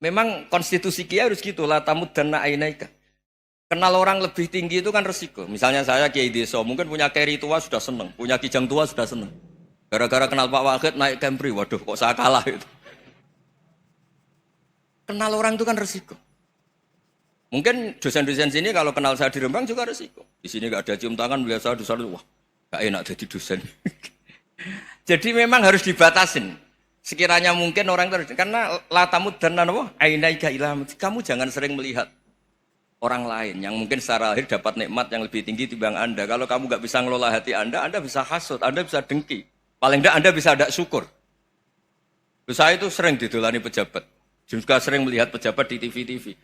Memang konstitusi Kiai harus gitu lah tamud dan ainaika. Kenal orang lebih tinggi itu kan resiko. Misalnya saya Kiai Deso, mungkin punya carry tua sudah seneng, punya kijang tua sudah seneng. Gara-gara kenal Pak Wahid naik Camry, waduh kok saya kalah itu. Kenal orang itu kan resiko. Mungkin dosen-dosen sini kalau kenal saya di Rembang juga resiko. Di sini gak ada cium tangan, melihat saya dosen, wah gak enak jadi dosen. Jadi memang harus dibatasin. Sekiranya mungkin orang terus, karena latamud dan apa? Ainaika ilham. Kamu jangan sering melihat orang lain yang mungkin secara lahir dapat nikmat yang lebih tinggi timbang Anda. Kalau kamu gak bisa ngelola hati Anda bisa hasut, Anda bisa dengki. Paling tidak Anda bisa ada syukur. Saya itu sering didolani pejabat. Juga sering melihat pejabat di TV-TV.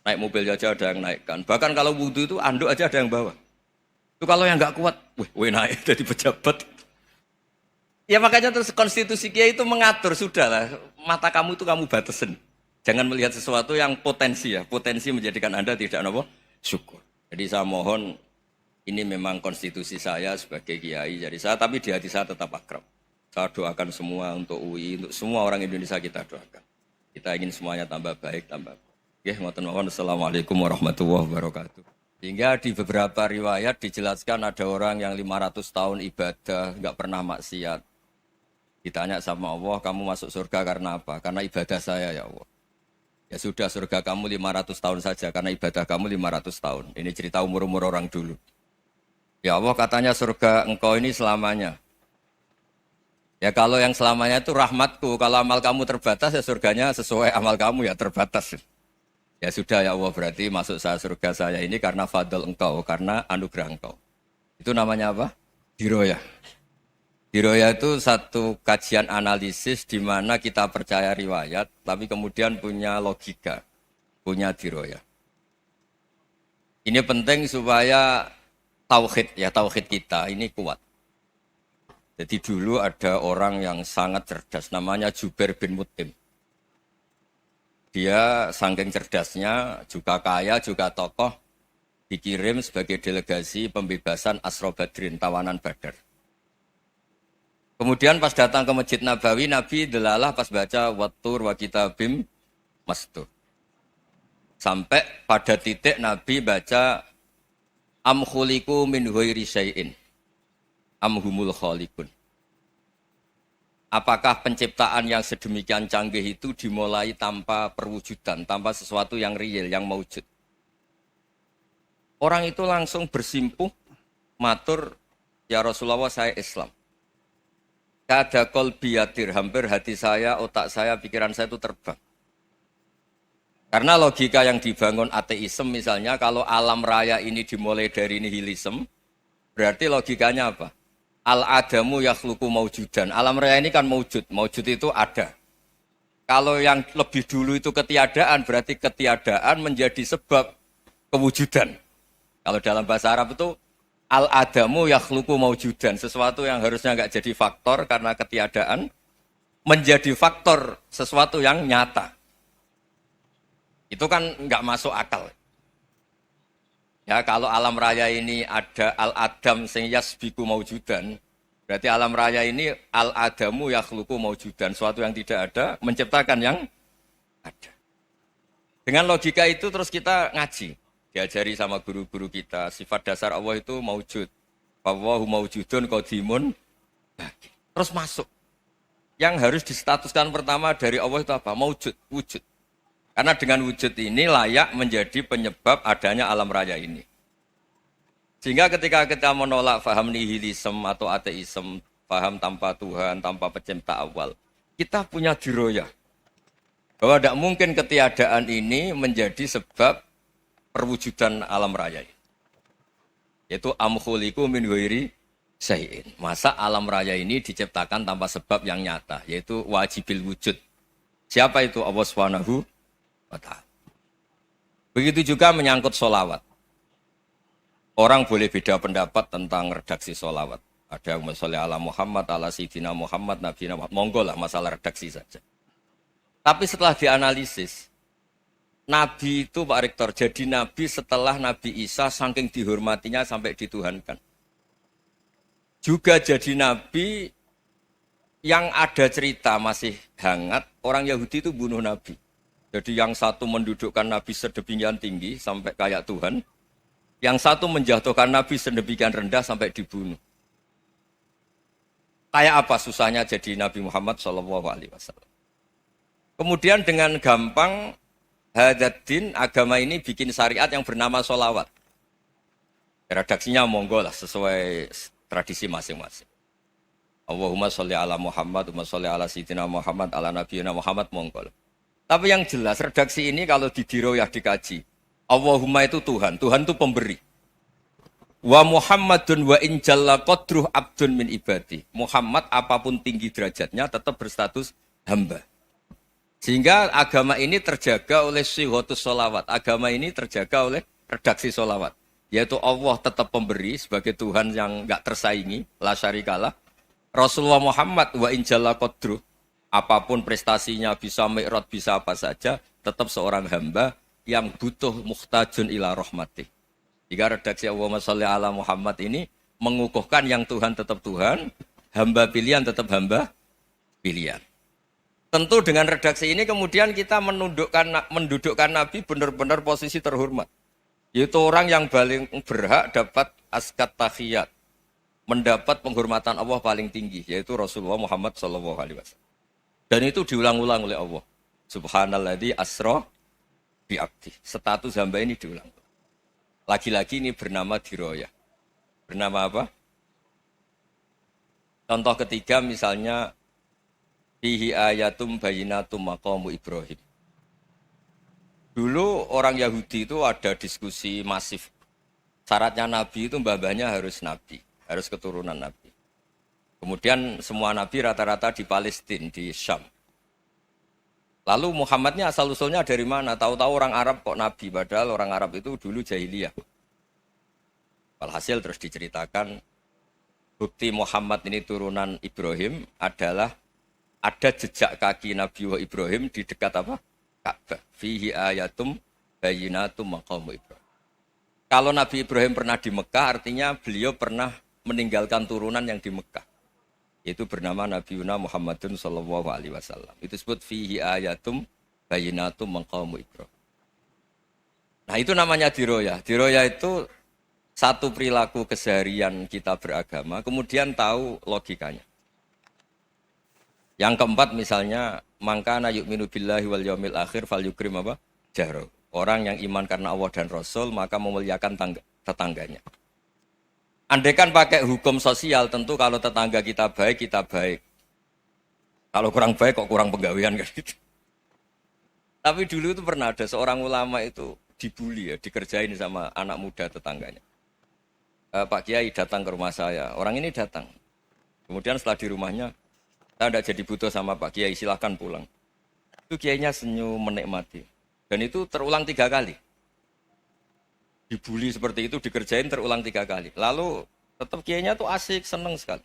Naik mobil aja ada yang naikkan. Bahkan kalau wudhu itu anduk aja ada yang bawa. Itu kalau yang nggak kuat, wih naik jadi pejabat. Ya makanya terus konstitusi Kiai itu mengatur, sudahlah. Mata kamu itu kamu batasin. Jangan melihat sesuatu yang potensi ya. Potensi menjadikan Anda tidak apa? Syukur. Jadi saya mohon, ini memang konstitusi saya sebagai Kiai. Jadi saya, tapi di hati saya tetap akrab. Saya doakan semua untuk UI, untuk semua orang Indonesia kita doakan. Kita ingin semuanya tambah baik, tambah baik. Ya, Assalamualaikum warahmatullahi wabarakatuh. Sehingga di beberapa riwayat dijelaskan ada orang yang 500 tahun ibadah, nggak pernah maksiat. Ditanya sama Allah, kamu masuk surga karena apa? Karena ibadah saya ya Allah. Ya sudah, surga kamu 500 tahun saja, karena ibadah kamu 500 tahun. Ini cerita umur-umur orang dulu. Ya Allah katanya surga engkau ini selamanya. Ya kalau yang selamanya itu rahmatku, kalau amal kamu terbatas ya surganya sesuai amal kamu ya terbatas. Ya sudah ya Allah, berarti masuk saya surga saya ini karena fadl engkau, karena anugerah engkau. Itu namanya apa? Diroyah. Diroyah itu satu kajian analisis di mana kita percaya riwayat, tapi kemudian punya logika, punya diroyah. Ini penting supaya tauhid kita ini kuat. Jadi dulu ada orang yang sangat cerdas, namanya Jubair bin Mut'im. Dia saking cerdasnya, juga kaya, juga tokoh, dikirim sebagai delegasi pembebasan Asra Badrin, tawanan Badar. Kemudian pas datang ke Masjid Nabawi, Nabi delalah pas baca Wattur wa kitabim mastur. Sampai pada titik Nabi baca Am khuliqu min ghairi syai'in am humul khaliqun. Apakah penciptaan yang sedemikian canggih itu dimulai tanpa perwujudan, tanpa sesuatu yang real, yang maujud? Orang itu langsung bersimpuh, matur, ya Rasulullah saya Islam. Kada qalbi yatir, hampir hati saya, otak saya, pikiran saya itu terbang. Karena logika yang dibangun ateisme misalnya, kalau alam raya ini dimulai dari nihilisme, berarti logikanya apa? Al-adamu yakhluqu maujudan. Alam raya ini kan maujud. Maujud itu ada. Kalau yang lebih dulu itu ketiadaan, berarti ketiadaan menjadi sebab kewujudan. Kalau dalam bahasa Arab itu al-adamu yakhluqu maujudan. Sesuatu yang harusnya nggak jadi faktor karena ketiadaan, menjadi faktor sesuatu yang nyata. Itu kan nggak masuk akal. Ya, kalau alam raya ini ada al-adam sing yasbiku maujudan, berarti alam raya ini al-adamu yakhluqu maujudan, suatu yang tidak ada menciptakan yang ada. Dengan logika itu terus kita ngaji, diajari sama guru-guru kita, sifat dasar Allah itu maujud. Wallahu maujudun qadimun. Terus masuk. Yang harus distatuskan pertama dari Allah itu apa? Maujud, wujud. Karena dengan wujud ini layak menjadi penyebab adanya alam raya ini. Sehingga ketika kita menolak faham nihilisme atau ateisme, faham tanpa Tuhan, tanpa pencipta awal, kita punya diroyah. Bahwa tidak mungkin ketiadaan ini menjadi sebab perwujudan alam raya ini. Yaitu am khuliqu min ghairi syai'in. Masa alam raya ini diciptakan tanpa sebab yang nyata, yaitu wajibil wujud. Siapa itu? Allah Subhanahu wa ta'ala. Begitu juga menyangkut sholawat. Orang boleh beda pendapat tentang redaksi sholawat. Ada yang sholli ala Muhammad, ala Sayyidina Muhammad, Nabi Muhammad. Monggo lah masalah redaksi saja. Tapi setelah dianalisis, Nabi itu Pak Rektor, jadi Nabi setelah Nabi Isa saking dihormatinya sampai dituhankan. Juga jadi Nabi yang ada cerita masih hangat, orang Yahudi itu bunuh Nabi. Jadi yang satu mendudukkan Nabi sedemikian tinggi sampai kayak Tuhan, yang satu menjatuhkan Nabi sedemikian rendah sampai dibunuh. Kayak apa susahnya jadi Nabi Muhammad SAW. Kemudian dengan gampang Hadaddin agama ini bikin syariat yang bernama sholawat. Redaksinya monggo lah sesuai tradisi masing-masing. Allahumma sholli ala Muhammad, Allahumma sholli ala Sayyidina Muhammad, ala Nabiyina Muhammad monggo. Tapi yang jelas redaksi ini kalau didiroyah dikaji, Allahumma itu Tuhan, Tuhan itu pemberi. Wa Muhammadun wa in jalla qadruh abdun min ibadi. Muhammad apapun tinggi derajatnya tetap berstatus hamba. Sehingga agama ini terjaga oleh syihotus sholawat. Agama ini terjaga oleh redaksi sholawat. Yaitu Allah tetap pemberi sebagai Tuhan yang enggak tersaingi, la syarikalah. Rasulullah Muhammad wa in jalla qadruh. Apapun prestasinya bisa mi'raj, bisa apa saja, tetap seorang hamba yang butuh muhtajun ila rahmatih. Jika redaksi Allahumma sholli ala Muhammad ini mengukuhkan yang Tuhan tetap Tuhan, hamba pilihan tetap hamba pilihan. Tentu dengan redaksi ini kemudian kita mendudukkan Nabi benar-benar posisi terhormat. Yaitu orang yang paling berhak dapat askat tahiyat. Mendapat penghormatan Allah paling tinggi, yaitu Rasulullah Muhammad SAW. Dan itu diulang-ulang oleh Allah. Subhanalladzi asra bi'abdi. Status hamba ini diulang. Lagi-lagi ini bernama diroyah. Bernama apa? Contoh ketiga misalnya fihi ayatum bayinatum maqamu Ibrahim. Dulu orang Yahudi itu ada diskusi masif. Syaratnya Nabi itu mbah-mbahnya harus Nabi, harus keturunan Nabi. Kemudian semua Nabi rata-rata di Palestina, di Syam. Lalu Muhammadnya asal-usulnya dari mana? Tahu-tahu orang Arab kok Nabi, padahal orang Arab itu dulu jahiliyah. Walhasil terus diceritakan, bukti Muhammad ini turunan Ibrahim adalah ada jejak kaki Nabi Ibrahim di dekat apa? Ka'bah. Fihi ayatum bayinatum maqamu Ibrahim. Kalau Nabi Ibrahim pernah di Mekah, artinya beliau pernah meninggalkan turunan yang di Mekah. Itu bernama Nabiuna Muhammadun sallallahu alaihi wasallam. Itu disebut fihi ayatum bayinatum maqamu Ibrahim. Nah, itu namanya diroyah. Diroyah itu satu perilaku keseharian kita beragama, kemudian tahu logikanya. Yang keempat misalnya, mangkana yu'minu billahi wal yaumil akhir fal yukrim apa? Jaro. Orang yang iman karena Allah dan Rasul, maka memuliakan tetangganya. Andaikan pakai hukum sosial, tentu kalau tetangga kita baik, kita baik. Kalau kurang baik, kok kurang penggawean kan gitu. Tapi dulu itu pernah ada seorang ulama itu dibully ya, dikerjain sama anak muda tetangganya. Pak Kiai datang ke rumah saya, orang ini datang. Kemudian setelah di rumahnya, saya tidak jadi butuh sama Pak Kiai, silahkan pulang. Itu Kiainya senyum menikmati. Dan itu terulang 3 kali. Dibully seperti itu, dikerjain terulang 3 kali. Lalu tetap Kiainya tuh asik, seneng sekali.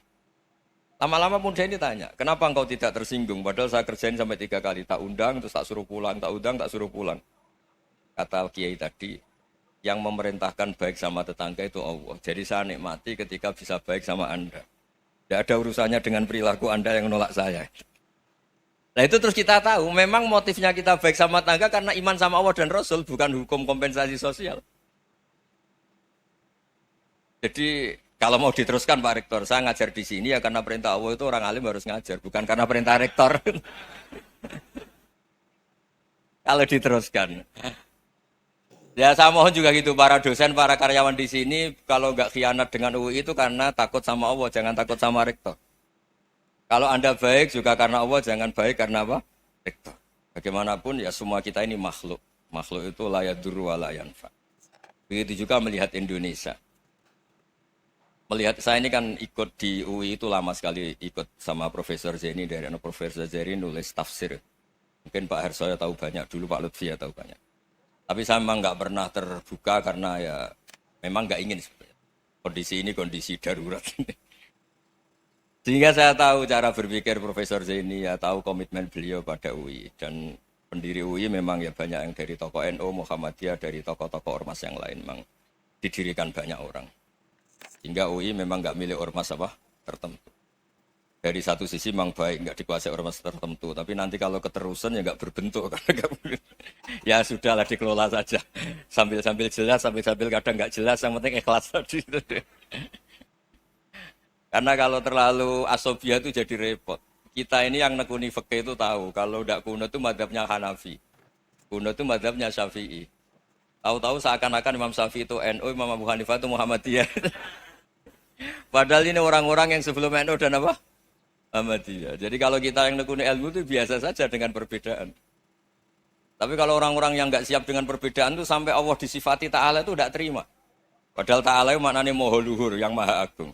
Lama-lama muda ini tanya, kenapa engkau tidak tersinggung? Padahal saya kerjain sampai 3 kali. Tak undang, terus tak suruh pulang, tak undang, tak suruh pulang. Kata Kiai tadi, yang memerintahkan baik sama tetangga itu Allah. Jadi saya nikmati ketika bisa baik sama Anda. Tidak ada urusannya dengan perilaku Anda yang menolak saya. Nah itu terus kita tahu, memang motifnya kita baik sama tetangga karena iman sama Allah dan Rasul, bukan hukum kompensasi sosial. Jadi kalau mau diteruskan Pak Rektor, saya ngajar di sini ya karena perintah Allah itu orang alim harus ngajar, bukan karena perintah Rektor. Kalau diteruskan. Ya saya mohon juga gitu, para dosen, para karyawan di sini, kalau nggak khianat dengan UI itu karena takut sama Allah, jangan takut sama Rektor. Kalau Anda baik juga karena Allah, jangan baik karena apa? Rektor. Bagaimanapun ya semua kita ini makhluk. Makhluk itu la yadurru wa la yanfa. Begitu juga melihat Indonesia. Melihat saya ini kan ikut di UI itu lama sekali, ikut sama Profesor Zeni, dari Profesor Zeni nulis tafsir. Mungkin Pak Hersoyo tahu banyak, dulu Pak Lutfi ya tahu banyak. Tapi saya memang nggak pernah terbuka karena ya memang nggak ingin sebenarnya. Kondisi ini kondisi darurat. Sehingga saya tahu cara berpikir Profesor Zaini, ya tahu komitmen beliau pada UI. Dan pendiri UI memang ya banyak yang dari tokoh NU, Muhammadiyah, dari tokoh-tokoh ormas yang lain memang didirikan banyak orang. Sehingga UI memang nggak milik ormas apa tertentu. Dari satu sisi memang baik, nggak dikuasai ormas tertentu. Tapi nanti kalau keterusan ya nggak berbentuk. Karena nggak Ya sudahlah dikelola saja. Sambil-sambil jelas, sambil-sambil kadang nggak jelas, yang penting ikhlas tadi. Karena kalau terlalu asobia itu jadi repot. Kita ini yang nekuni fikih itu tahu, kalau udah kuno itu madhabnya Hanafi. Kuno itu madhabnya Syafi'i. Tahu-tahu seakan-akan Imam Syafi'i itu NU, Imam Abu Hanifah itu Muhammadiyah. Padahal ini orang-orang yang sebelum NU dan apa? Muhammadiyah. Jadi kalau kita yang nekuni ilmu itu biasa saja dengan perbedaan. Tapi kalau orang-orang yang nggak siap dengan perbedaan itu sampai Allah disifati Ta'ala itu tidak terima. Padahal Ta'ala itu maknanya Maha Luhur, yang Maha Agung.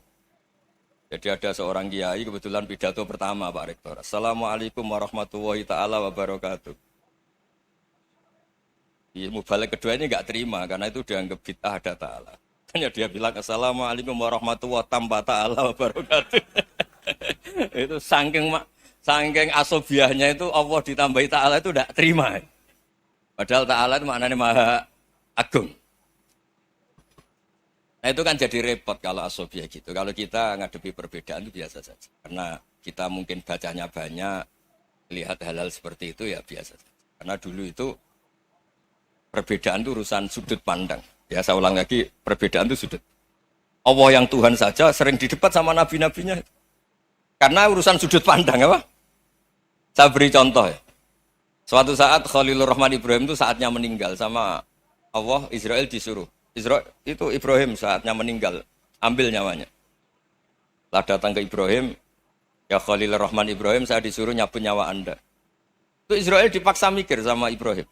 Jadi ada seorang kiai kebetulan pidato pertama Pak Rektor. Assalamualaikum warahmatullahi ta'ala wabarakatuh. Ilmu balik kedua ini nggak terima karena itu dianggap bid'ah ada Ta'ala. Hanya dia bilang Assalamualaikum warahmatullahi ta'ala wabarakatuh. Itu saking asobiahnya itu Allah ditambahi Ta'ala itu tidak terima. Padahal Ta'ala itu maknanya Maha Agung. Nah itu kan jadi repot kalau asobia gitu. Kalau kita ngadepi perbedaan itu biasa saja. Karena kita mungkin bacanya banyak, lihat hal-hal seperti itu ya biasa saja. Karena dulu itu perbedaan itu urusan sudut pandang. Ya saya ulang lagi, perbedaan itu sudut. Allah yang Tuhan saja sering didebat sama nabi-nabinya. Karena urusan sudut pandang apa? Saya beri contoh ya. Suatu saat Khalilur Rahman Ibrahim itu saatnya meninggal sama Allah, Israel disuruh. Israel itu Ibrahim saatnya meninggal, ambil nyawanya. Lah datang ke Ibrahim, ya Khalilur Rahman Ibrahim, saya disuruh nyabut nyawa Anda. Itu Israel dipaksa mikir sama Ibrahim.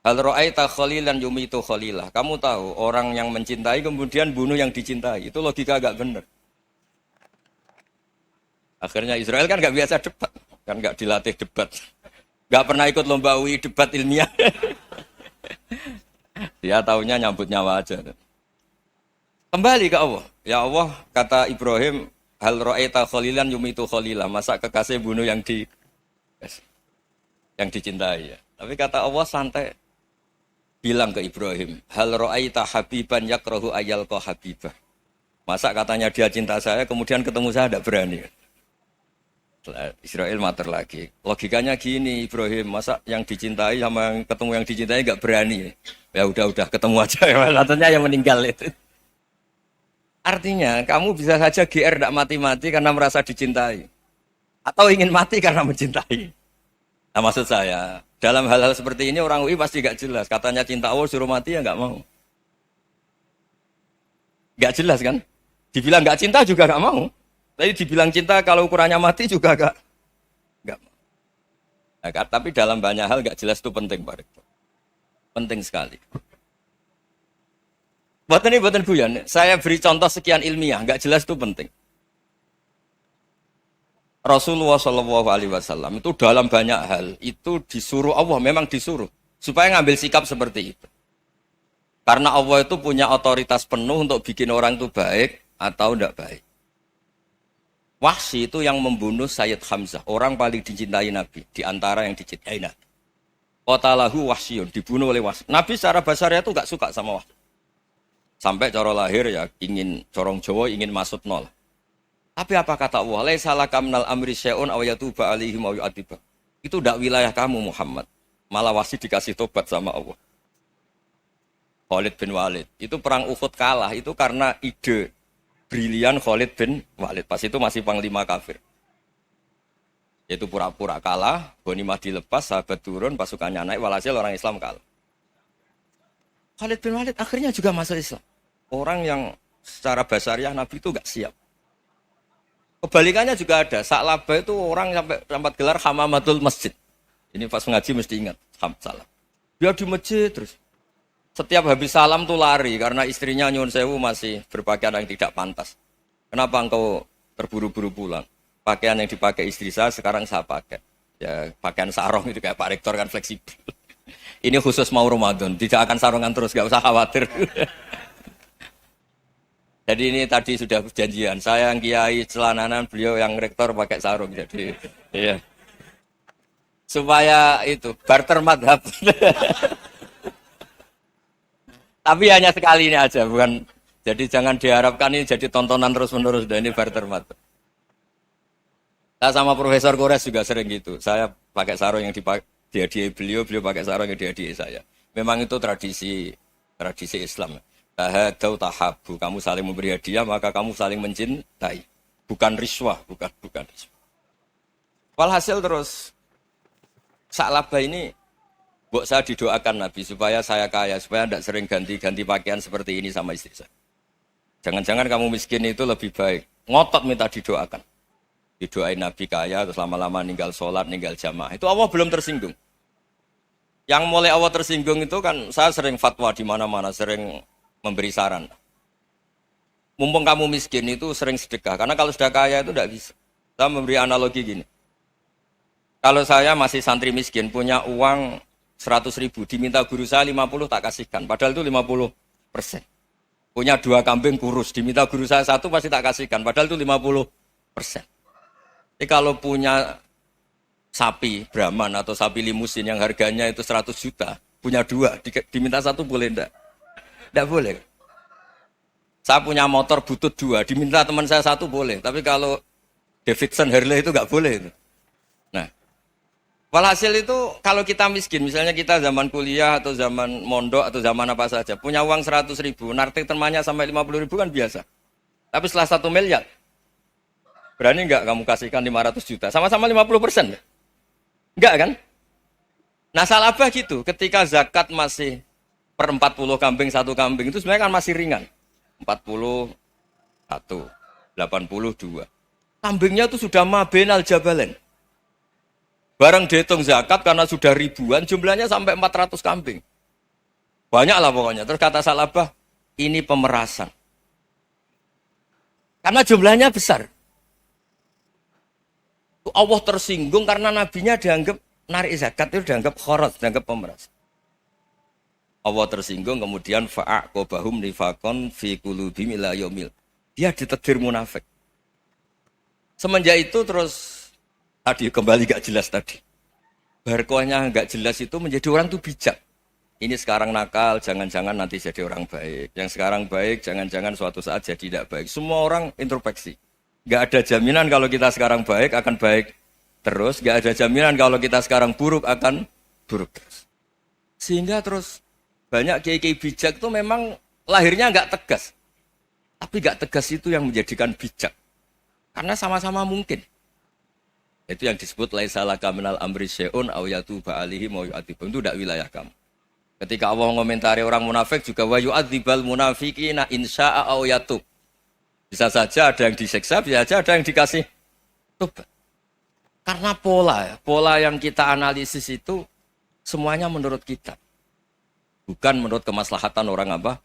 Hal ra'aita khalilan yumitu khalilah. Kamu tahu orang yang mencintai kemudian bunuh yang dicintai. Itu logika agak benar. Akhirnya Israel kan nggak biasa debat, kan nggak dilatih debat, nggak pernah ikut lomba UI debat ilmiah. Dia taunya nyambut nyawa aja. Kembali ke Allah. Ya Allah, kata Ibrahim, hal ra'aita khalilan yumitu khalilah. Masa kekasih bunuh yang dicintai ya. Tapi kata Allah santai. Bilang ke Ibrahim, hal ra'aita habiban yakrahu ayyalqa habibah. Masa katanya dia cinta saya, kemudian ketemu saya tidak berani. Israel mater lagi. Logikanya gini Ibrahim, masa yang dicintai sama yang ketemu yang dicintai nggak berani. Ya udah ketemu aja. Katanya yang meninggal itu. Artinya kamu bisa saja GR tidak mati-mati karena merasa dicintai. Atau ingin mati karena mencintai. Nah maksud saya, dalam hal-hal seperti ini orang UI pasti nggak jelas. Katanya cinta Allah suruh mati ya nggak mau. Nggak jelas kan? Dibilang nggak cinta juga nggak mau. Tapi dibilang cinta kalau ukurannya mati juga nggak mau. Nah, tapi dalam banyak hal nggak jelas itu penting Pak Rektor. Penting sekali. Buatan guyon. Saya beri contoh sekian ilmiah, nggak jelas itu penting. Rasulullah SAW itu dalam banyak hal itu disuruh Allah, memang disuruh supaya ngambil sikap seperti itu. Karena Allah itu punya otoritas penuh untuk bikin orang itu baik atau tidak baik. Wahsy itu yang membunuh Sayyid Hamzah, orang paling dicintai Nabi, di antara yang dicintai Nabi. Qatalahu Wahsyun, dibunuh oleh Wahsy. Nabi secara basarnya itu gak suka sama Wahsy. Sampai cara lahir ya ingin, corong Jawa ingin masuk nol. Tapi apa kata Allah? Laisa laka minal amri syai'un aw yatuba alaihim aw yu'adziba. Itu tidak wilayah kamu Muhammad. Malah Wahsy dikasih tobat sama Allah. Khalid bin Walid, itu perang Uhud kalah, itu karena ide brilian Khalid bin Walid. Pas itu masih panglima kafir. Yaitu pura-pura kalah, ghanimah dilepas, sahabat turun, pasukannya naik, walhasil orang Islam kalah. Khalid bin Walid akhirnya juga masuk Islam. Orang yang secara basariah Nabi itu gak siap. Kebalikannya juga ada. Sa'labah itu orang sampai tempat gelar hamamatul masjid. Ini pas ngaji mesti ingat. Salam. Dia di masjid terus. Setiap habis salam tuh lari karena istrinya nyuwun sewu masih berpakaian yang tidak pantas. Kenapa engkau terburu-buru pulang? Pakaian yang dipakai istri saya sekarang saya pakai. Ya pakaian sarung itu kayak Pak Rektor kan fleksibel. Ini khusus mau Ramadan, tidak akan sarungan terus, gak usah khawatir. Jadi ini tadi sudah perjanjian. Saya yang kiai celananan, beliau yang rektor pakai sarung. Jadi iya. Supaya itu barter madhab. Tapi hanya sekali ini aja, bukan. Jadi jangan diharapkan ini jadi tontonan terus-menerus. Dan ini barter madhab. Saya sama Profesor Kores juga sering gitu. Saya pakai sarung yang Dihadiahi beliau, beliau pakai sarung yang dihadiahi saya. Memang itu tradisi Islam. Tahadau tahabu, kamu saling memberi hadiah maka kamu saling mencintai. Bukan riswah, bukan riswah. Walhasil terus Sa'labah ini buat saya didoakan Nabi supaya saya kaya, supaya tidak sering ganti-ganti pakaian seperti ini sama istri saya. Jangan-jangan kamu miskin itu lebih baik. Ngotot minta didoakan. Didoain Nabi kaya, terus lama-lama ninggal sholat, ninggal jamaah. Itu Allah belum tersinggung. Yang mulai Allah tersinggung itu kan saya sering fatwa di mana-mana, sering memberi saran. Mumpung kamu miskin itu sering sedekah. Karena kalau sudah kaya itu tidak bisa. Saya memberi analogi gini. Kalau saya masih santri miskin, punya uang 100.000, diminta guru saya 50 tak kasihkan. Padahal itu 50%. Punya 2 kambing kurus, diminta guru saya 1 pasti tak kasihkan. Padahal itu 50%. Jadi kalau punya sapi Brahman atau sapi limusin yang harganya itu 100 juta, punya 2, diminta 1 boleh enggak? Enggak boleh. Saya punya motor butut 2, diminta teman saya 1 boleh. Tapi kalau Davidson Harley itu enggak boleh. Nah, walhasil itu kalau kita miskin, misalnya kita zaman kuliah atau zaman mondok atau zaman apa saja, punya uang 100.000, nartik temannya sampai 50.000 kan biasa. Tapi setelah 1 miliar, berani enggak kamu kasihkan 500 juta? Sama-sama 50%. Enggak kan? Nah Sa'labah gitu, ketika zakat masih per 40 kambing, 1 kambing, itu sebenarnya kan masih ringan. 41, 82. Kambingnya itu sudah mabenal jabalen. Barang dihitung zakat karena sudah ribuan, jumlahnya sampai 400 kambing. Banyak lah pokoknya. Terus kata Sa'labah, ini pemerasan. Karena jumlahnya besar. Allah tersinggung karena nabinya dianggap narik zakat itu dianggap kharat, dianggap pemeras. Allah tersinggung kemudian fa'aqobahum nifakon fi qulubihim ila yaumil. Dia ditegur munafik. Semenjak itu terus tadi kembali gak jelas tadi. Barkohnya gak jelas itu menjadi orang tuh bijak. Ini sekarang nakal, jangan-jangan nanti jadi orang baik. Yang sekarang baik, jangan-jangan suatu saat jadi tidak baik. Semua orang introspeksi. Gak ada jaminan kalau kita sekarang baik akan baik terus. Gak ada jaminan kalau kita sekarang buruk akan buruk terus. Sehingga terus banyak kiai-kiai bijak itu memang lahirnya gak tegas. Tapi gak tegas itu yang menjadikan bijak. Karena sama-sama mungkin. Itu yang disebut laisa laka minal amri syai'un aw yatuba alaihi wa yu'adzibum. Itu tidak wilayah kamu. Ketika Allah mengomentari orang munafik juga wa yu'adzibal munafiqina insya'a aw yatub. Bisa saja ada yang disiksa, bisa saja ada yang dikasih tobat. Karena pola yang kita analisis itu semuanya menurut kita. Bukan menurut kemaslahatan orang apa?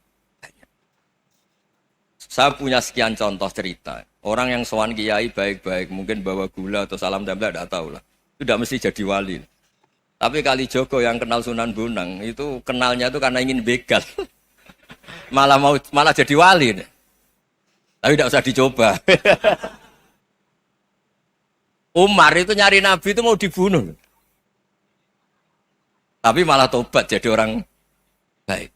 Saya punya sekian contoh cerita. Orang yang sowan kiai baik-baik, mungkin bawa gula atau salam tempel, tidak tahu lah. Itu tidak mesti jadi wali. Tapi Kalijogo yang kenal Sunan Bonang, itu kenalnya itu karena ingin begal. malah jadi wali. Tapi tidak usah dicoba. Umar itu nyari Nabi itu mau dibunuh. Tapi malah tobat jadi orang baik.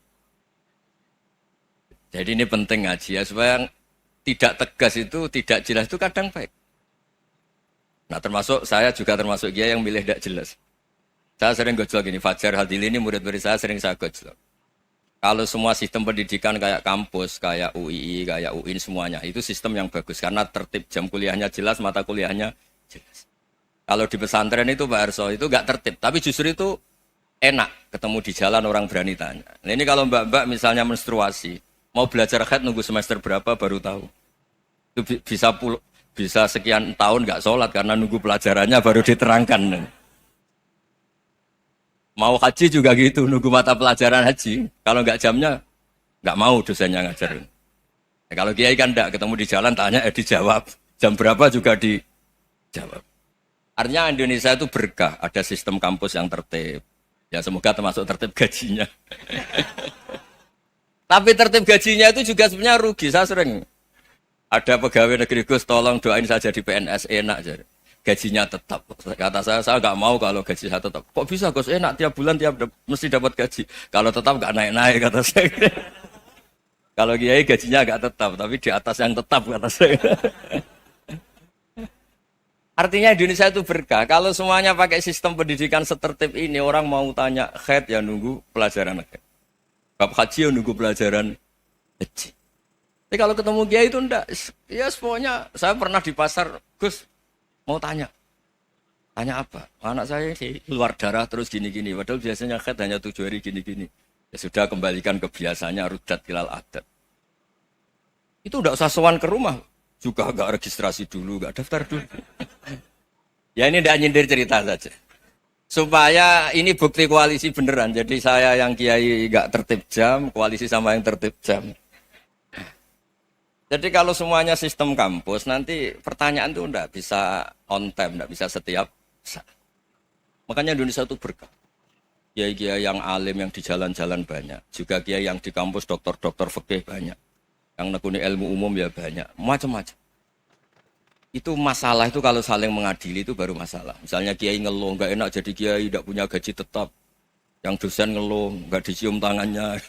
Jadi ini penting ngaji ya, supaya tidak tegas itu, tidak jelas itu kadang baik. Nah termasuk saya juga termasuk dia yang milih tidak jelas. Saya sering gojlok gini, Fajar Hadili ini murid-murid saya sering saya gojlok. Kalau semua sistem pendidikan kayak kampus, kayak UII, kayak UIN semuanya, itu sistem yang bagus. Karena tertib jam kuliahnya jelas, mata kuliahnya jelas. Kalau di pesantren itu Pak Arso, itu gak tertib. Tapi justru itu enak, ketemu di jalan orang berani tanya. Nah ini kalau mbak-mbak misalnya menstruasi, mau belajar haid nunggu semester berapa baru tahu. Itu bisa sekian tahun nggak sholat karena nunggu pelajarannya baru diterangkan. Mau haji juga gitu, nunggu mata pelajaran haji. Kalau nggak jamnya, nggak mau dosennya ngajarin. Ya, kalau kiai kan enggak, ketemu di jalan tanya, dijawab. Jam berapa juga dijawab. Artinya Indonesia itu berkah, ada sistem kampus yang tertib. Ya semoga termasuk tertib gajinya. Tapi tertib gajinya itu juga sebenarnya rugi. Saya sering ada pegawai negeri Gus, tolong doain saja di PNS enak aja. Gajinya tetap. Kata saya nggak mau kalau gaji saya tetap. Kok bisa Gus enak tiap bulan mesti dapat gaji. Kalau tetap nggak naik-naik kata saya. Kalau kiai gajinya nggak tetap, tapi di atas yang tetap kata saya. Artinya Indonesia itu berkah. Kalau semuanya pakai sistem pendidikan setertib ini, orang mau tanya khaid ya nunggu pelajaran khaid. Bab haji ya nunggu pelajaran haji. Tapi kalau ketemu kiai itu enggak. Ya pokoknya saya pernah di pasar, Gus mau tanya. Tanya apa? Anak saya sih keluar darah terus gini-gini. Padahal biasanya khaid hanya 7 hari gini-gini. Ya sudah kembalikan ke biasanya rudat ilal adat. Itu enggak usah sowan ke rumah. Juga enggak registrasi dulu, enggak daftar dulu. Ya ini enggak nyindir cerita saja. Supaya ini bukti koalisi beneran. Jadi saya yang kiai enggak tertib jam, koalisi sama yang tertib jam. Jadi kalau semuanya sistem kampus, nanti pertanyaan itu enggak bisa on time, enggak bisa setiap saat. Makanya Indonesia itu berkah. Kiai-kiai yang alim yang di jalan-jalan banyak. Juga kiai yang di kampus dokter-dokter fikih banyak. Yang nekuni ilmu umum ya banyak, macam-macam. Itu masalah itu kalau saling mengadili itu baru masalah. Misalnya kiai ngeluh, nggak enak jadi kiai, tidak punya gaji tetap. Yang dosen ngeluh, nggak dicium tangannya.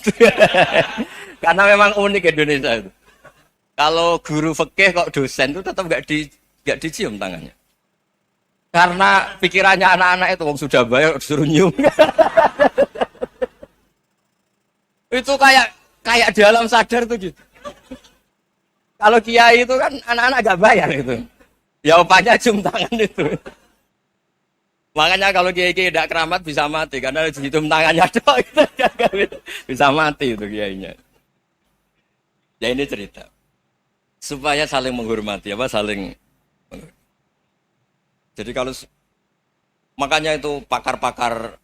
Karena memang unik Indonesia itu. Kalau guru fikih kok dosen itu tetap nggak dicium tangannya. Karena pikirannya anak-anak itu, wong sudah bayar disuruh nyium. Itu kayak di alam sadar tuh gitu. Kalau kiai itu kan anak-anak gak bayar itu. Ya opanya cium tangan itu. Makanya kalau kiai-kiai tidak keramat bisa mati. Karena cium tangannya doang itu bisa mati itu kiainya. Ya ini cerita. Supaya saling menghormati. Saling menghormati. Jadi kalau makanya itu pakar-pakar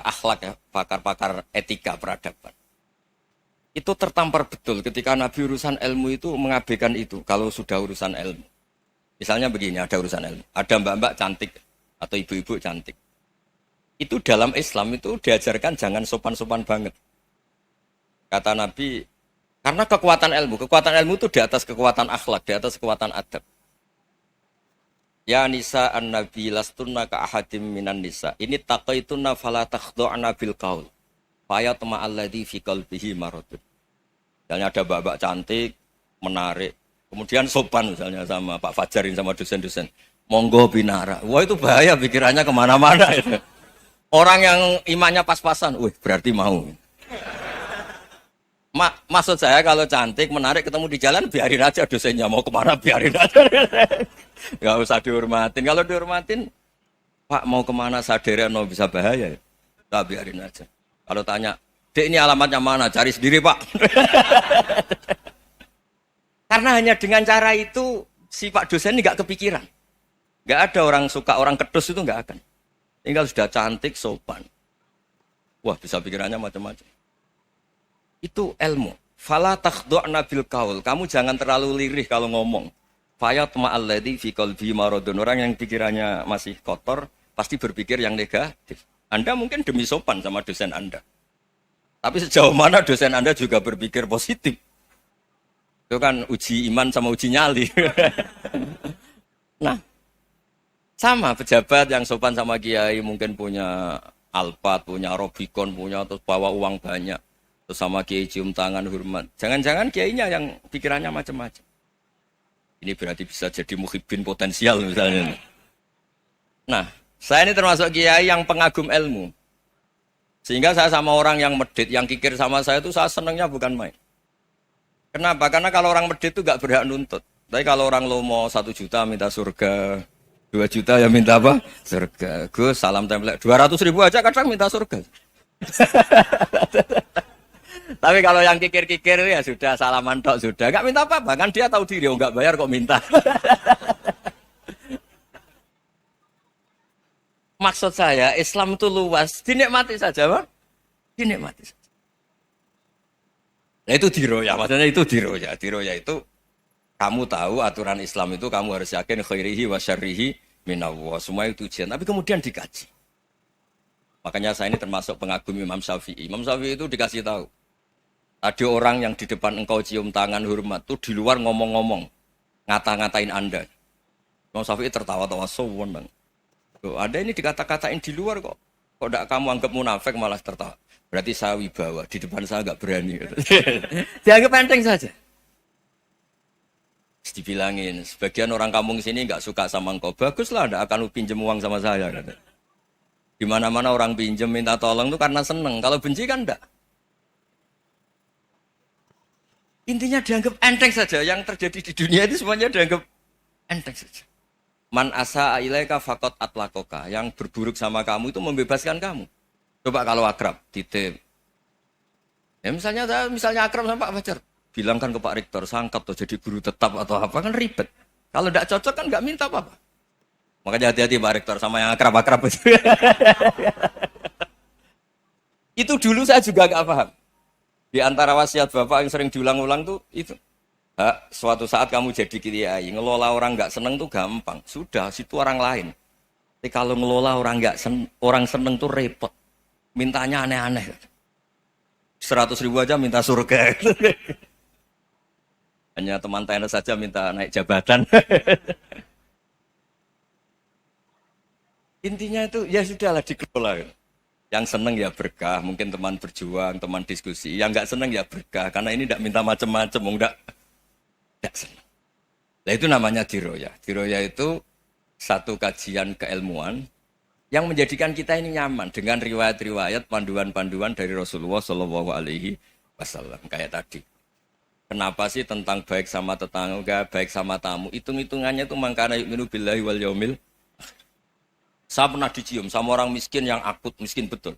akhlak ya. Pakar-pakar etika peradaban. Itu tertampar betul ketika Nabi urusan ilmu itu mengabaikan itu kalau sudah urusan ilmu. Misalnya begini, ada urusan ilmu. Ada mbak-mbak cantik atau ibu-ibu cantik. Itu dalam Islam itu diajarkan jangan sopan-sopan banget. Kata Nabi, karena kekuatan ilmu itu di atas kekuatan akhlak, di atas kekuatan adab. Ya nisa an-nabi lastunna ka ahadim minan nisa. Ini taqaitunna fala takhdu'na bil qaul. Fayatma alladzi fi qalbihi maradun. Misalnya ada mbak-mbak cantik, menarik. Kemudian sopan misalnya sama Pak Fajarin sama dosen-dosen. Monggo binara. Wah itu bahaya pikirannya kemana-mana itu. Orang yang imannya pas-pasan, berarti mau. Maksud saya kalau cantik, menarik, ketemu di jalan, biarin aja dosennya. Mau kemana, biarin aja. Gak usah dihormatin. Kalau dihormatin, Pak mau kemana sadar no bisa bahaya. Nah, biarin aja. Kalau tanya, Dek ini alamatnya mana? Cari sendiri Pak. Karena hanya dengan cara itu, si Pak dosen ini gak kepikiran. Gak ada orang suka, orang kedus itu gak akan. Tinggal sudah cantik, sopan. Wah bisa pikirannya macam-macam. Itu ilmu. Fala takhdu'na bil qaul. Kamu jangan terlalu lirih kalau ngomong. Fayatma alladzi fi qalbi maradun. Orang yang pikirannya masih kotor pasti berpikir yang negatif. Anda mungkin demi sopan sama dosen Anda. Tapi sejauh mana dosen Anda juga berpikir positif. Itu kan uji iman sama uji nyali. Nah, sama pejabat yang sopan sama kiai mungkin punya Alphard, punya Robicon, punya terus bawa uang banyak. Terus sama kiai cium tangan hormat. Jangan-jangan kiainya yang pikirannya macam-macam. Ini berarti bisa jadi muhibbin potensial misalnya. Nah, saya ini termasuk kiai yang pengagum ilmu. Sehingga saya sama orang yang medit, yang kikir sama saya itu saya senangnya bukan main. Kenapa? Karena kalau orang medit itu gak berhak nuntut. Tapi kalau orang lomo 1 juta minta surga, 2 juta ya minta apa? Surga. Gus salam template 200.000 aja kadang minta surga. Tapi kalau yang kikir-kikir ya sudah salaman tok sudah. Gak minta apa-apa, kan dia tahu diri, gak bayar kok minta. Maksud saya, Islam itu luas, dinikmati saja, Pak. Dinikmati saja. Nah itu diroya, maksudnya itu diroya. Diroya itu, kamu tahu aturan Islam itu, kamu harus yakin khairihi wa syarrihi minallah. Semua itu ujian, tapi kemudian dikaji. Makanya saya ini termasuk pengagum Imam Syafi'i. Imam Syafi'i itu dikasih tahu. Ada orang yang di depan engkau cium tangan hormat, itu di luar ngomong-ngomong. Ngata-ngatain Anda. Imam Syafi'i tertawa-tawa, sewenang. Loh, ada ini dikata-katain di luar kok. Kok tidak kamu anggap munafik malah tertawa. Berarti saya wibawa, di depan saya nggak berani. Dianggap enteng saja. Dibilangin, sebagian orang kampung sini nggak suka sama engkau. Baguslah, nggak akan lu pinjem uang sama saya. Kata. Di mana-mana orang pinjem minta tolong itu karena seneng. Kalau benci kan enggak. Intinya dianggap enteng saja. Yang terjadi di dunia itu semuanya dianggap enteng saja. Man asa ilaika fakot atlakoka. Yang berburuk sama kamu itu membebaskan kamu. Coba kalau akrab, titip. Ya misalnya akrab sama Pak Fajar. Bilangkan ke Pak Rektor, sangkap tuh jadi guru tetap atau apa, kan ribet. Kalau tidak cocok kan nggak minta apa-apa. Makanya hati-hati Pak Rektor sama yang akrab-akrab itu. Itu dulu saya juga nggak paham. Di antara wasiat Bapak yang sering diulang-ulang tuh itu. Suatu saat kamu jadi kiai, ngelola orang nggak seneng tuh gampang. Sudah, situ orang lain. Tapi kalau ngelola orang seneng tuh repot. Mintanya aneh-aneh. 100.000 aja minta surga. Hanya teman tenis saja minta naik jabatan. Intinya itu ya sudahlah dikelola. Yang seneng ya berkah, mungkin teman berjuang, teman diskusi. Yang nggak seneng ya berkah, karena ini tidak minta macam-macam, tidak seneng. Nah itu namanya diroya. Diroya itu satu kajian keilmuan yang menjadikan kita ini nyaman dengan riwayat-riwayat, panduan-panduan dari Rasulullah Shallallahu Alaihi Wasallam kayak tadi. Kenapa sih tentang baik sama tetangga, baik sama tamu? Hitung-hitungannya itu mangkana yu'minu billahi wal yaumil. Saya pernah dicium sama orang miskin yang akut, miskin betul.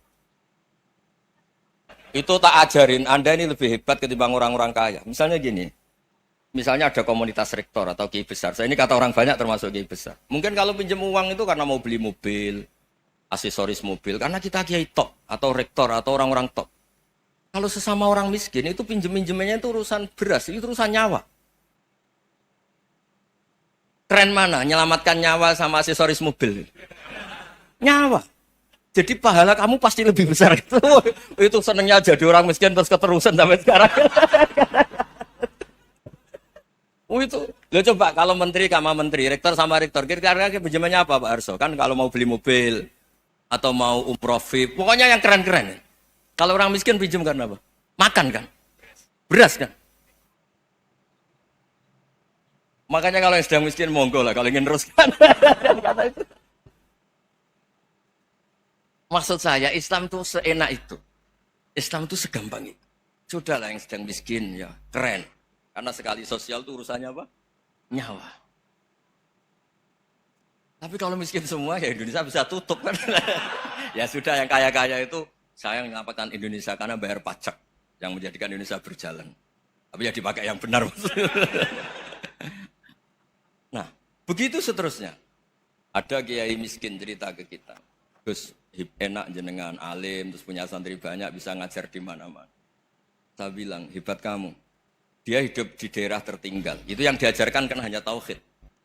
Itu tak ajarin, Anda ini lebih hebat ketimbang orang-orang kaya. Misalnya gini, misalnya ada komunitas rektor atau kiai besar. Saya ini kata orang banyak termasuk kiai besar. Mungkin kalau pinjam uang itu karena mau beli mobil, aksesoris mobil, karena kita kiai top atau rektor atau orang-orang top. Kalau sesama orang miskin itu pinjem-pinjemannya itu urusan beras, itu urusan nyawa. Keren mana? Nyelamatkan nyawa sama aksesoris mobil. Nyawa. Jadi pahala kamu pasti lebih besar. Itu senengnya jadi orang miskin terus keterusan sampai sekarang. Itu. Lo coba kalau menteri sama menteri, rektor sama rektor, kira-kira pinjemannya apa Pak Arso? Kan kalau mau beli mobil atau mau umroh VIP, pokoknya yang keren-keren. Kalau orang miskin pinjam karena apa? Makan kan? Beras kan? Makanya kalau yang sedang miskin monggo lah, kalau ingin teruskan. Maksud saya Islam itu seenak itu. Islam itu segampang itu. Sudahlah yang sedang miskin ya keren. Karena sekali sosial itu urusannya apa? Nyawa. Tapi kalau miskin semua ya Indonesia bisa tutup kan. Ya sudah yang kaya-kaya itu saya menyelamatkan Indonesia karena bayar pajak yang menjadikan Indonesia berjalan. Tapi ya dipakai yang benar. Nah, begitu seterusnya. Ada kiai miskin cerita ke kita. Gus, enak jenengan alim, terus punya santri banyak, bisa ngajar di mana-mana. Saya bilang, hebat kamu. Dia hidup di daerah tertinggal. Itu yang diajarkan kan hanya tauhid.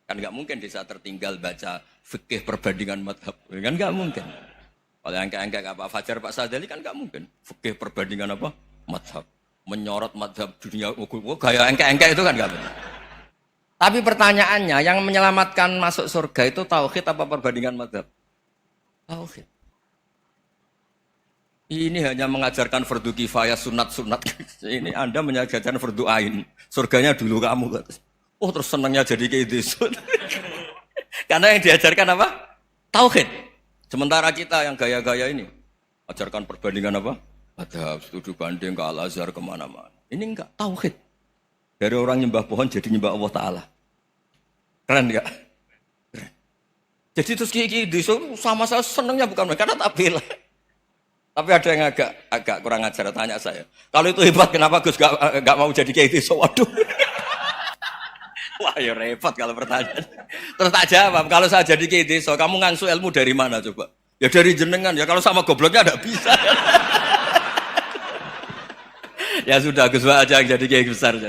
Kan nggak mungkin desa tertinggal baca fikih perbandingan madhab. Kan nggak mungkin. Kalau yang kayak Pak Fajar, Pak Sadali kan nggak mungkin. Fikih perbandingan apa? Madhab. Menyorot madhab dunia. Gaya engke-engke itu kan nggak benar. Tapi pertanyaannya, yang menyelamatkan masuk surga itu tauhid apa perbandingan madhab? Tauhid. Ini hanya mengajarkan fardu kifayah, sunat-sunat. Ini Anda mengajarkan fardu ain. Surganya dulu kamu. Oh terus senangnya jadi kayak gitu. Karena yang diajarkan apa? Tauhid. Sementara kita yang gaya-gaya ini, ajarkan perbandingan apa? Madhab, studi banding ke Al-Azhar kemana-mana. Ini enggak, tauhid. Dari orang nyembah pohon jadi nyembah Allah Ta'ala. Keren enggak? Keren. Jadi terus kiki sama saya senangnya bukan karena tak bela. Tapi ada yang agak kurang ajar, tanya saya. Kalau itu hebat, kenapa Gus gak mau jadi kayak gitu? Waduh. Wah ya repot kalau pertanyaan. Terus tak jawab, kalau saya jadi kiai desa, kamu ngangsu ilmu dari mana coba? Ya dari jenengan, ya kalau sama gobloknya tidak bisa. Ya sudah, Gus aja yang jadi kiai besar.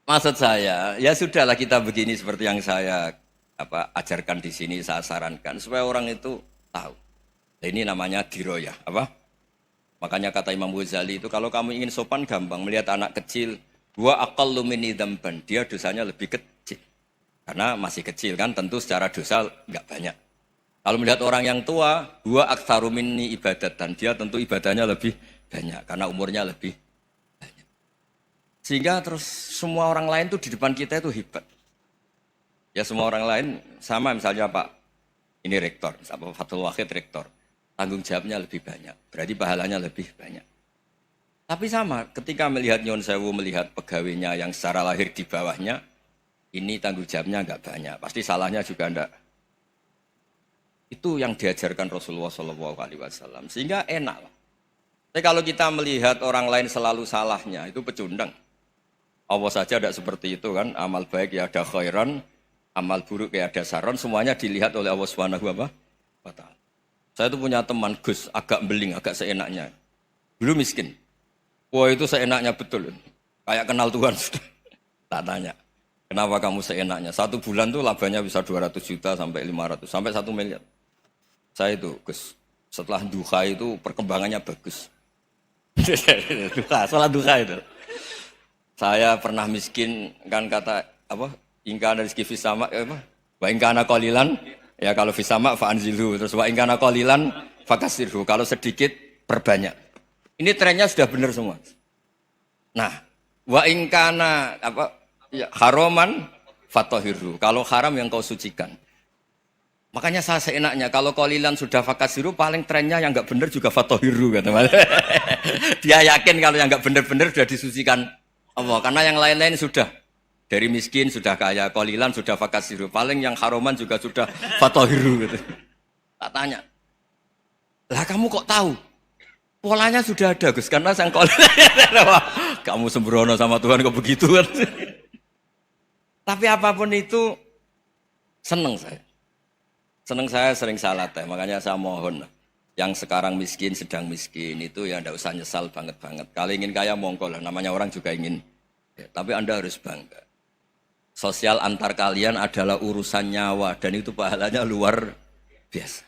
Maksud saya, ya sudahlah kita begini seperti yang saya ajarkan di sini, saya sarankan. Supaya orang itu tahu. Ini namanya diroyah. Makanya kata Imam Ghazali itu, kalau kamu ingin sopan gampang, melihat anak kecil, wa aqallu minni dzamban, dia dosanya lebih kecil. Karena masih kecil kan, tentu secara dosa enggak banyak. Kalau melihat orang yang tua, wa aktsaru minni ibadatan, dia tentu ibadahnya lebih banyak karena umurnya lebih banyak. Sehingga terus semua orang lain tuh di depan kita itu hebat. Ya semua orang lain sama misalnya Pak, ini rektor, Pak Fathul Wahid rektor. Tanggung jawabnya lebih banyak, berarti pahalanya lebih banyak. Tapi sama, ketika melihat Nyon Sewu, melihat pegawainya yang secara lahir di bawahnya, ini tanggung jawabnya enggak banyak, pasti salahnya juga enggak. Itu yang diajarkan Rasulullah SAW, sehingga enak lah. Tapi kalau kita melihat orang lain selalu salahnya, itu pecundang. Allah saja tidak seperti itu kan, amal baik ya ada khairan, amal buruk ya ada saron, semuanya dilihat oleh Allah Subhanahu wa Ta'ala. Saya itu punya teman Gus, agak beling, agak seenaknya. Dulu miskin. Wah itu seenaknya betul. Kayak kenal Tuhan. Tak tanya, kenapa kamu seenaknya? 1 bulan tuh labanya bisa 200 juta sampai 500, sampai 1 miliar. Saya itu Gus, setelah duha itu perkembangannya bagus. Sholat duha itu. Saya pernah miskin, kan kata apa? Ingkana rizki fisama, apa? Wa ingkana qalilan, ya kalau fisama fa'anzilhu. Terus wa ingkana qalilan fakasirhu. Kalau sedikit perbanyak. Ini trennya sudah benar semua. Nah, wa ingkana apa? Ya, haroman fatohiru. Kalau haram yang kau sucikan. Makanya saya seenaknya kalau qalilan sudah fakasiru, paling trennya yang enggak benar juga fatohiru kata Mas. Dia yakin kalau yang enggak benar-benar sudah disucikan Allah, karena yang lain-lain sudah dari miskin sudah kaya, qalilan sudah fakasiru, paling yang haroman juga sudah fatohiru gitu. Tak tanya. Lah kamu kok tahu? Polanya sudah ada Gus, karena sang kamu sembrono sama Tuhan kok begitu kan. Tapi apapun itu seneng saya. Seneng saya sering salah teh, makanya saya mohon yang sekarang miskin, sedang miskin itu ya ndak usah nyesal banget-banget. Kalau ingin kaya monggo lah, namanya orang juga ingin. Ya, tapi Anda harus bangga. Sosial antar kalian adalah urusan nyawa dan itu pahalanya luar biasa.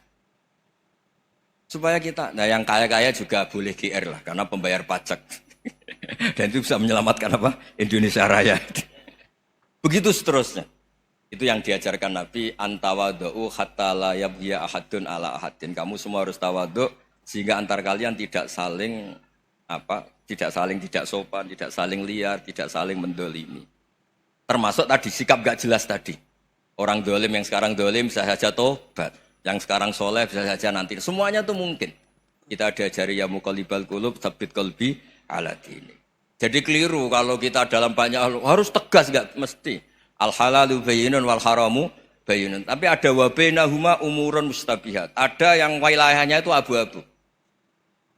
Supaya kita, nah yang kaya-kaya juga boleh GR lah, karena pembayar pajak. Dan itu bisa menyelamatkan apa? Indonesia Raya. Begitu seterusnya. Itu yang diajarkan Nabi, antawadu'u hatta la yabghiya ahadun ala ahadin. Kamu semua harus tawadhu, sehingga antar kalian tidak saling tidak sopan, tidak saling liar, tidak saling mendolimi. Termasuk tadi, sikap gak jelas tadi. Orang dolim yang sekarang dolim bisa saja tobat. Yang sekarang soleh bisa saja nanti. Semuanya itu mungkin. Kita diajari ya muqallibal qulub tsabbit qalbi ala dini. Jadi keliru kalau kita dalam banyak hal harus tegas, enggak mesti. Al halalu bayyinun wal haramu bayyinun. Tapi ada wa bainahuma umurun mustabihat. Ada yang wilayahnya itu abu-abu.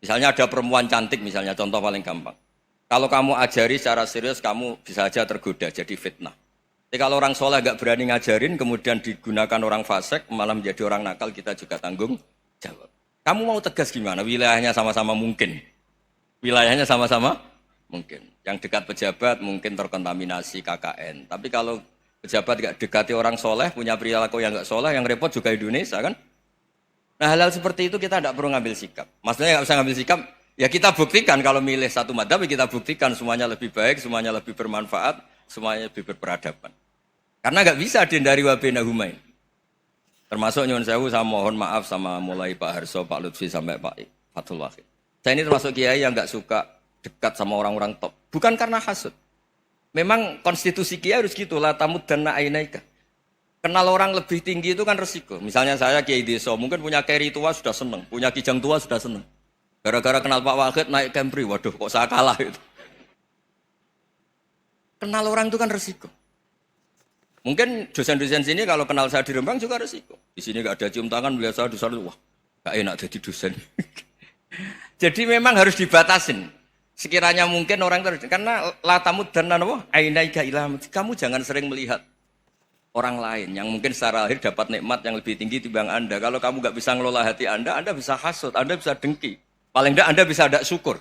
Misalnya ada perempuan cantik misalnya, contoh paling gampang. Kalau kamu ajari secara serius kamu bisa saja tergoda jadi fitnah. Jadi kalau orang soleh gak berani ngajarin, kemudian digunakan orang fasik, malah menjadi orang nakal, kita juga tanggung jawab. Kamu mau tegas gimana? Wilayahnya sama-sama mungkin. Wilayahnya sama-sama mungkin. Yang dekat pejabat mungkin terkontaminasi KKN. Tapi kalau pejabat gak dekati orang soleh, punya perilaku yang gak soleh, yang repot juga Indonesia kan? Nah hal-hal seperti itu kita tidak perlu ngambil sikap. Maksudnya gak usah ngambil sikap, ya kita buktikan kalau milih satu madzhab, kita buktikan semuanya lebih baik, semuanya lebih bermanfaat, semuanya lebih berperadaban. Karena nggak bisa dihindari wabena humain. Termasuk nyuwun sewu, saya mohon maaf sama mulai Pak Harso, Pak Lutfi sampai Pak Fathul Wahid. Saya ini termasuk kiai yang nggak suka dekat sama orang-orang top. Bukan karena hasud. Memang konstitusi kiai harus gitu lah, tamud dan na'inaika. Kenal orang lebih tinggi itu kan resiko. Misalnya saya kiai desa, mungkin punya keri tua sudah seneng, punya kijang tua sudah seneng. Gara-gara kenal Pak Wahid naik Camry, waduh kok saya kalah itu. Kenal orang itu kan resiko. Mungkin dosen-dosen sini kalau kenal saya di Rembang juga resiko. Di sini gak ada cium tangan, melihat saya dosen, wah gak enak jadi dosen. Jadi memang harus dibatasin. Sekiranya mungkin orang terus, karena latamud dan nanawa, ainaika ilham. Kamu jangan sering melihat orang lain yang mungkin secara lahir dapat nikmat yang lebih tinggi timbang Anda. Kalau kamu gak bisa ngelola hati Anda bisa hasut, Anda bisa dengki. Paling tidak Anda bisa ada syukur.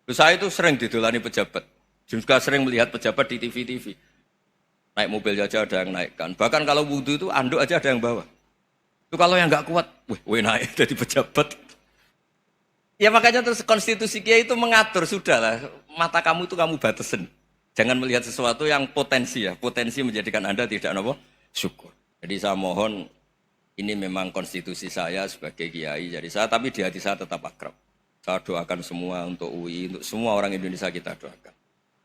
Saya itu sering didolani pejabat. Juga sering melihat pejabat di TV-TV. Naik mobil aja ada yang naikkan. Bahkan kalau wudhu itu anduk aja ada yang bawa. Itu kalau yang nggak kuat, weh naik jadi pejabat. Ya makanya terus konstitusi kiai itu mengatur, sudahlah. Mata kamu itu kamu batasin. Jangan melihat sesuatu yang potensi ya. Potensi menjadikan Anda tidak apa? Syukur. Jadi saya mohon, ini memang konstitusi saya sebagai kiai. Jadi saya, tapi di hati saya tetap akrab. Saya doakan semua untuk UI, untuk semua orang Indonesia kita doakan.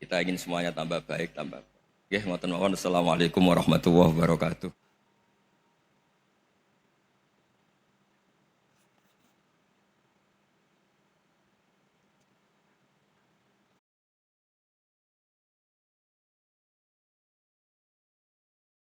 Kita ingin semuanya tambah baik, tambah. Ya, ngoten mawon. Assalamualaikum warahmatullahi wabarakatuh.